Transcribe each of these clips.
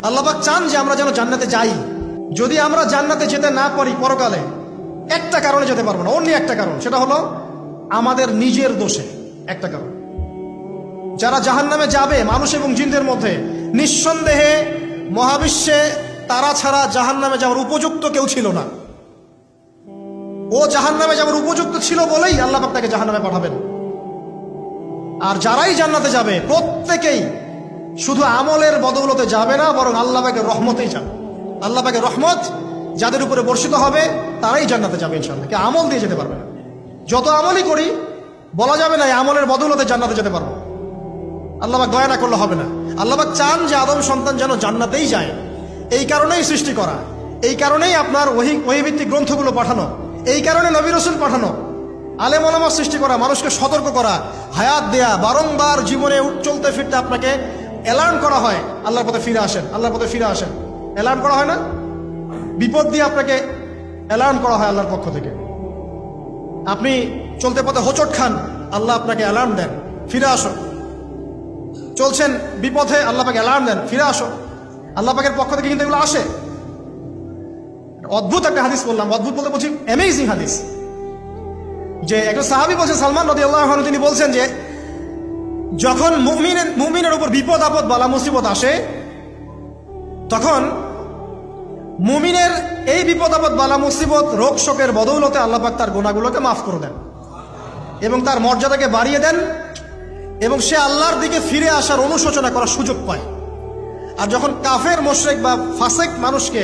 আল্লাহ পাক চান যে আমরা যেন জান্নাতে যাই। যদি আমরা জান্নাতে যেতে না পারি পরকালে, একটা কারণে যেতে পারবো না, অন্য একটা কারণ, সেটা হলো আমাদের নিজের দোষে। একটা কারণ, যারা জাহান্নামে যাবে মানুষ এবং জিনদের মধ্যে, নিঃসন্দেহে মহাবিশ্বে তারা ছাড়া জাহান্নামে যাওয়ার উপযুক্ত কেউ ছিল না। ও জাহান্নামে যাওয়ার উপযুক্ত ছিল বলেই আল্লাহ পাক তাকে জাহান্নামে পাঠাবেন। আর যারাই জান্নাতে যাবে প্রত্যেকেই শুধু আমলের বদৌলতে যাবে না, বরং আল্লাহ পাকের রহমতেই যাবে। আল্লাহ পাকের রহমত যাদের উপরে বর্ষিত হবে তারাই জান্নাতে যাবে ইনশাআল্লাহ। কে আমল দিয়ে যেতে পারবে না। যত আমলই করি বলা যাবে না এই আমলের বদৌলতে জান্নাতে যেতে পারবো। আল্লাহ পাক দয়া না করলে হবে না। আল্লাহ পাক চান যে আদম সন্তান যেন জান্নাতেই যায়। এই কারণেই সৃষ্টি করা, এই কারণেই আপনার ওহীভিত্তিক গ্রন্থগুলো পাঠানো, এই কারণে নবী রাসূল পাঠানো, আলেম ওলামা সৃষ্টি করা, মানুষকে সতর্ক করা, হায়াত দেয়া, বারংবার জীবনে চলতে ফিরতে আপনাকে অ্যালার্ম করা হয় আল্লাহর পথে ফিরে আসেন, আল্লাহর পথে ফিরে আসেন। অ্যালার্ম করা হয় না? বিপদ দিয়ে আপনাকে অ্যালার্ম করা হয় আল্লাহর পক্ষ থেকে। আপনি চলতে পথে হোঁচট খান, আল্লাহ আপনাকে অ্যালার্ম দেন, ফিরে আসো। চলছেন বিপথে, আল্লাহ পাকে অ্যালার্ম দেন, ফিরে আসো। আল্লাহ পাকের পক্ষ থেকে কিন্তু এগুলো আসে। অদ্ভুত একটা হাদিস বললাম, অদ্ভুত বলতে বলছি অ্যামেজিং হাদিস, যে একজন সাহাবী বলছেন, সালমান রাদিয়াল্লাহু আনহু, তিনি বলছেন যে যখন মুমিনের উপর বিপদ আপদ বালা মুসিবত আসে, তখন মুমিনের এই বিপদ আপদ বালা মুসিবত রোগ শোকের বদৌলতে আল্লাহ পাক তার গুনাহগুলোকে মাফ করে দেন এবং তার মর্যাদাকে বাড়িয়ে দেন, এবং সে আল্লাহর দিকে ফিরে আসার অনুশোচনা করার সুযোগ পায়। আর যখন কাফের মুশরিক বা ফাসিক মানুষকে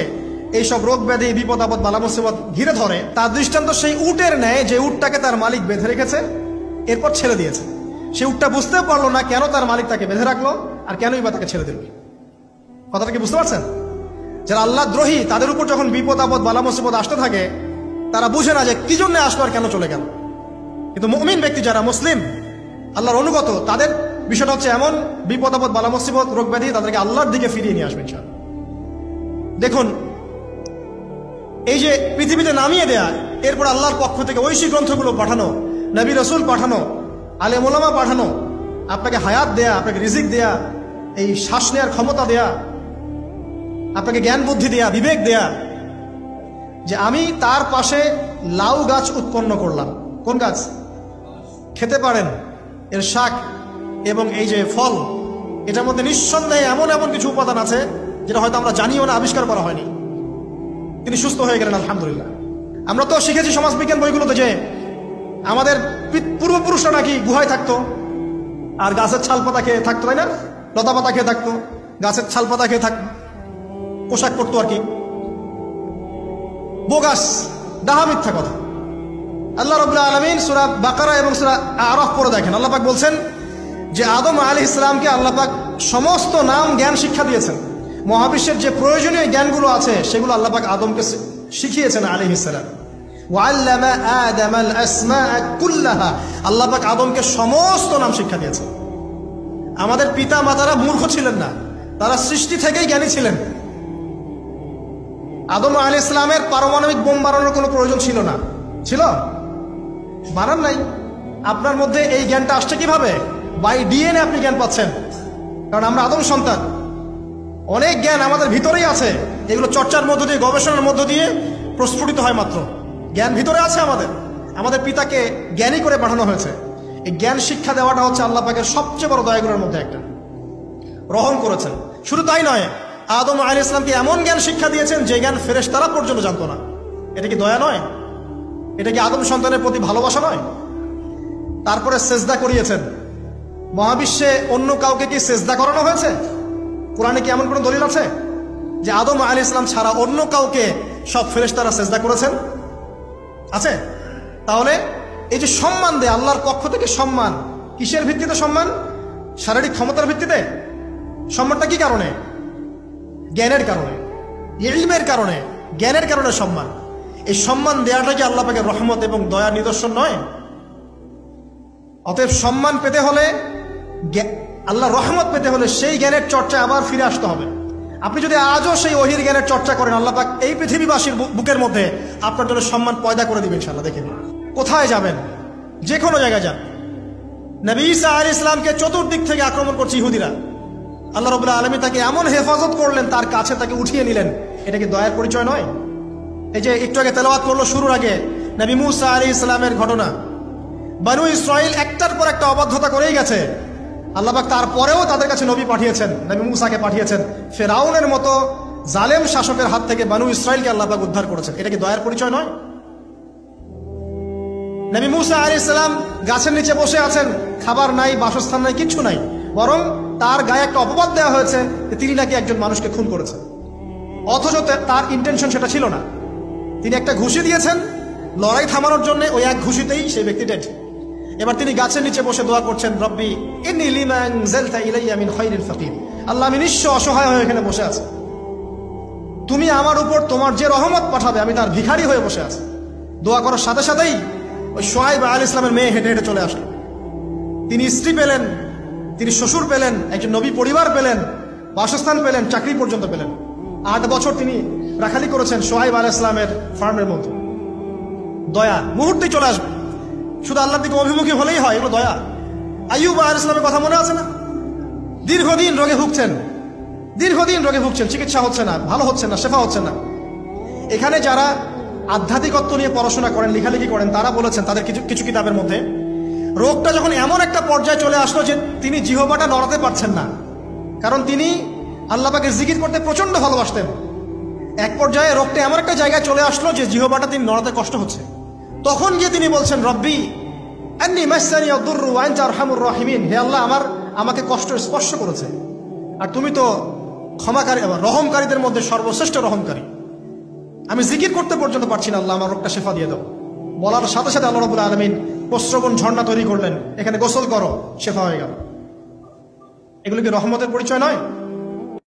এইসব রোগ ব্যাধি বিপদ আপদ বালা মুসিবত ঘিরে ধরে, তার দৃষ্টান্ত সেই উটের ন্যায় যে উটটাকে তার মালিক বেঁধে রেখেছে, এরপর ছেড়ে দিয়েছে। সে উটটা বুঝতেও পারলো না কেন তার মালিক তাকে বেঁধে রাখলো আর কেনই বা তাকে ছেড়ে দিল। কথাটা কি বুঝতে পারছেন? যারা আল্লাহ দ্রোহী তাদের উপর যখন বিপদ আপদ বালা মুসিবত আসতে থাকে, তারা বুঝে না যে কি জন্য আসলো আর কেন চলে গেল। কিন্তু মুমিন ব্যক্তি যারা মুসলিম, আল্লাহর অনুগত, তাদের বিষয়টা হচ্ছে এমন বিপদ আপদ বালা মুসিবত রোগ ব্যাধি তাদেরকে আল্লাহর দিকে ফিরিয়ে নিয়ে আসবে ইনশাআল্লাহ। দেখুন, এই যে পৃথিবীতে নামিয়ে দেয়া, এরপর আল্লাহর পক্ষ থেকে ঐশী গ্রন্থগুলো পাঠানো, নবী রাসূল পাঠানো, আলেম ওলামা পাঠানো, আপনাকে হায়াত দেয়া, আপনাকে রিজিক দেয়া, এই শ্বাস নেওয়ার ক্ষমতা দেয়া, আপনাকে জ্ঞান বুদ্ধি দেয়া, বিবেক দেয়া, যে আমি তার পাশে লাউ গাছ উৎপন্ন করলাম। কোন গাছ? খেতে পারেন, এর শাক এবং এই যে ফল, এটার মধ্যে নিঃসন্দেহে এমন এমন কিছু উপাদান আছে যেটা হয়তো আমরা জানিও না, আবিষ্কার করা হয়নি। তিনি সুস্থ হয়ে গেলেন আলহামদুলিল্লাহ। আমরা তো শিখেছি সমাজবিজ্ঞান বইগুলোতে যে আমাদের পূর্বপুরুষরা নাকি গুহায় থাকতো আর গাছের ছাল পাতা খেয়ে থাকতো, তাই না? লতা পাতা খেয়ে থাকতো, গাছের ছাল পাতা খেয়ে থাকতো, পোশাক পরতো আর কি। বোগাস, ডাহা, মিথ্যা কথা। আল্লাহ রাব্বুল আলামিন সূরা বাকারা এবং সূরা আরাফ পড়ে দেখেন, আল্লাহ পাক বলছেন যে আদম আলাইহিস সালামকে আল্লাহ পাক সমস্ত নাম জ্ঞান শিক্ষা দিয়েছেন। মহাবিশ্বের যে প্রয়োজনীয় জ্ঞানগুলো আছে সেগুলো আল্লাহ পাক আদমকে শিখিয়েছেন আলাইহিস সালাম। ওয়াল্লামা আদামাল আসমাআ কুল্লাহা, আল্লাহ পাক আদমকে সমস্ত নাম শিক্ষা দিয়েছেন। আমাদের পিতা মাতারা মূর্খ ছিলেন না, তারা সৃষ্টি থেকেই জ্ঞানী ছিলেন। আদম আলাইহিস সালামের পারমাণবিক বোম বানানোর কোনো প্রয়োজন ছিল না, ছিল? বানান নাই। আপনার মধ্যে এই জ্ঞানটা আসছে কিভাবে? বাই ডিএনএ আপনি জ্ঞান পাচ্ছেন, কারণ আমরা আদম সন্তান। অনেক জ্ঞান আমাদের ভিতরেই আছে, এগুলো চর্চার মধ্য দিয়ে, গবেষণার মধ্য দিয়ে প্রস্ফুটিত হয় মাত্র। জ্ঞান ভিতরে আছে আমাদের, আমাদের পিতাকে জ্ঞানী করে পাঠানো হয়েছে। এই জ্ঞান শিক্ষা দেওয়াটা হচ্ছে আল্লাহ পাকের সবচেয়ে বড় দয়াগুলোর মধ্যে একটা। রহম করেছেন। শুধু তাই নয়, আদম আলাইহিস সালামকে এমন জ্ঞান শিক্ষা দিয়েছেন যে জ্ঞান ফেরেশতারা পর্যন্ত জানতো না। এটা কি দয়া নয়? এটা কি আদম সন্তানের প্রতি ভালোবাসা নয়? তারপরে সেজদা করিয়েছেন। মহাবিশ্বে অন্য কাউকে কি সেজদা করানো হয়েছে? কোরআনে কি এমন কোনো দলিল আছে যে আদম আলাইহিস সালাম ছাড়া অন্য কাউকে সব ফেরেশতারা সেজদা করেছেন? আছে? তাহলে এই যে সম্মান দেয় আল্লাহর পক্ষ থেকে, সম্মান কিসের ভিত্তিতে? সম্মান শারীরিক ক্ষমতার ভিত্তিতে? সম্মানটা কি কারণে? জ্ঞানের কারণে, ইলমের কারণে, জ্ঞানের কারণে সম্মান। এই সম্মান দেওয়াটা কি আল্লাহ পাকের রহমত এবং দয়ার নিদর্শন নয়? অতএব সম্মান পেতে হলে, আল্লাহ রহমত পেতে হলে সেই জ্ঞানের চর্চা আবার ফিরে আসতে হবে। আপনি যদি আজও সেই ওহির জ্ঞানের চর্চা করেন, আল্লাহ পাক এই পৃথিবীবাসীর বুকের মধ্যে আপনার জন্য সম্মান পয়দা করে দিবেন ইনশাআল্লাহ। দেখেন কোথায় যাবেন, যে কোনো জায়গায় যান। নবী ঈসা আলাইহিস সালামকে চতুর্দিক থেকে আক্রমণ করছে ইহুদিরা। আল্লাহ রাব্বুল আলামিন তাকে এমন হেফাজত করলেন, তার কাছে তাকে উঠিয়ে নিলেন। এটা কি দয়ার পরিচয় নয়? এই যে একটু আগে তেলাওয়াত করলো শুরুর আগে নবী মূসা আলাইহিস সালামের ঘটনা, বনু ইসরাইল একটার পর একটা অবাধ্যতা করেই গেছে। আল্লাহ পাক তারপরেও তাদের কাছে নবী পাঠিয়েছেন, নবী মূসাকে পাঠিয়েছেন। ফিরআউনের মতো জালেম শাসকের হাত থেকে বনু ইসরাইলকে আল্লাহ পাক উদ্ধার করেছেন। এটা কি দয়ার পরিচয় নয়? নবী মূসা আলাইহিস সালাম গাছের নিচে বসে আছেন, খাবার নাই, বাসস্থান নাই, কিচ্ছু নাই, বরং তার গায়ে একটা অপবাদ দেওয়া হয়েছে যে তিনি নাকি একজন মানুষকে খুন করেছেন, অথচ তার ইন্টেনশন সেটা ছিল না। তিনি একটা ঘুষি দিয়েছেন লড়াই থামানোর জন্য, ওই এক ঘুষিতেই সেই ব্যক্তি ডেড। এবার তিনি গাছের নিচে বসে দোয়া করছেন, রব্বি ইন্নী লিমা আনজালতা ইলাইয়া মিন খায়রিন ফাকির। আল্লাহ, আমি নিঃস্ব অসহায় হয়ে এখানে বসে আছি, তুমি আমার উপর তোমার যে রহমত পাঠাবে আমি তার ভিখারি হয়ে বসে আছি। দোয়া করার সাথে সাথেই ওই শুআয়ব আলাইহিস সালামের মেয়ে হেঁটে হেঁটে চলে আসলো। তিনি স্ত্রী পেলেন, তিনি শ্বশুর পেলেন, একজন নবী পরিবার পেলেন, বাসস্থান পেলেন, চাকরি পর্যন্ত পেলেন। 8 বছর তিনি রাখালি করেছেন শুআয়ব আলাইহিস সালামের ফার্মের মধ্যে। দয়া মুহূর্তেই চলে আসবে, শুধু আল্লাহর দিকে অভিমুখী হলেই হয়, এগুলো দয়া। আইয়ুব আলাইহিস সালামের কথা মনে আছে না? দীর্ঘদিন রোগে ভুগছেন, চিকিৎসা হচ্ছে না, ভালো হচ্ছে না, শেফা হচ্ছে না। এখানে যারা আধ্যাত্মিকত্ব নিয়ে পড়াশোনা করেন, লেখালেখি করেন, তারা বলেছেন তাদের কিছু কিতাবের মধ্যে, রোগটা যখন এমন একটা পর্যায়ে চলে আসলো যে তিনি জিহ্বাটা নড়াতে পারছেন না, কারণ তিনি আল্লাহ পাকের জিকির করতে প্রচন্ড ভালোবাসতেন। এক পর্যায়ে রোগটা এমন একটা জায়গায় চলে আসলো যে জিহ্বাটা তিনি নড়াতে কষ্ট হচ্ছে। তখন গিয়ে তিনি বলছেন, রব্বি আন্নী মাসসানি আদ-দুররু ওয়া আনতা আরহামুর রাহিমিন। হে আল্লাহ, আমাকে কষ্ট স্পর্শ করেছে, আর তুমি তো ক্ষমাকারী, রহমকারীদের মধ্যে সর্বশ্রেষ্ঠ রহমকারী। আমি জিকির করতে পর্যন্ত পারছি না, আল্লাহ আমার রোগটা শেফা দিয়ে দাও। বলার সাথে সাথে আল্লাহ রাব্বুল আলামিন প্রস্রবণ ঝর্ণা তৈরি করলেন, এখানে গোসল করো, শেফা হয়ে গেল। এগুলো কি রহমতের পরিচয় নয়?